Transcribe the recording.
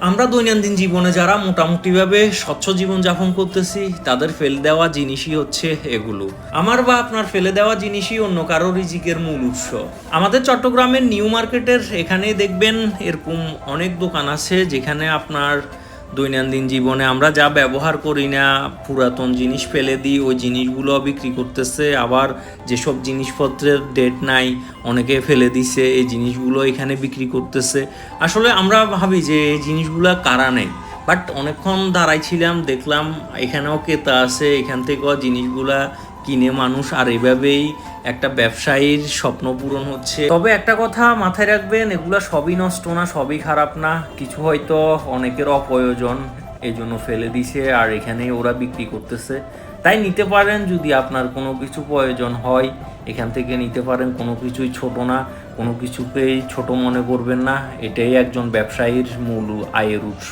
আমরা দৈনন্দিন জীবনে যারা মোটামুটিভাবে স্বচ্ছ জীবনযাপন করতেছি তাদের ফেলে দেওয়া জিনিসই হচ্ছে এগুলো। আমার বা আপনার ফেলে দেওয়া জিনিসই অন্য কারো রিজিকের মূল উৎস। আমাদের চট্টগ্রামের নিউ মার্কেটের এখানে দেখবেন এরকম অনেক দোকান আছে যেখানে আপনার দৈনন্দিন জীবনে আমরা যা ব্যবহার করি না, পুরাতন জিনিস ফেলে দিই, ওই জিনিসগুলো বিক্রি করতেছে। আবার যেসব জিনিসপত্রের ডেট নাই অনেকে ফেলে দিছে, এই জিনিসগুলো এখানে বিক্রি করতেছে। আসলে আমরা ভাবি যে এই জিনিসগুলো কারা নেই, বাট অনেকক্ষণ দাঁড়াইছিলাম, দেখলাম এখানেও ক্রেতা আছে, এখান থেকেও জিনিসগুলা কিনে মানুষ, আর এভাবেই একটা ব্যবসায়ীর স্বপ্ন পূরণ হচ্ছে। তবে একটা কথা মাথায় রাখবেন, এগুলা সবই নষ্ট না, সবই খারাপ না। কিছু হয়তো অনেকের অপ্রয়োজন, এই জন্য ফেলে দিছে আর এখানে ওরা বিক্রি করতেছে। তাই নিতে পারেন, যদি আপনার কোনো কিছু প্রয়োজন হয় এখান থেকে নিতে পারেন। কোনো কিছুই ছোট না, কোনো কিছুকেই ছোট মনে করবেন না। এটাই একজন ব্যবসায়ীর মূল আয়ের উৎস।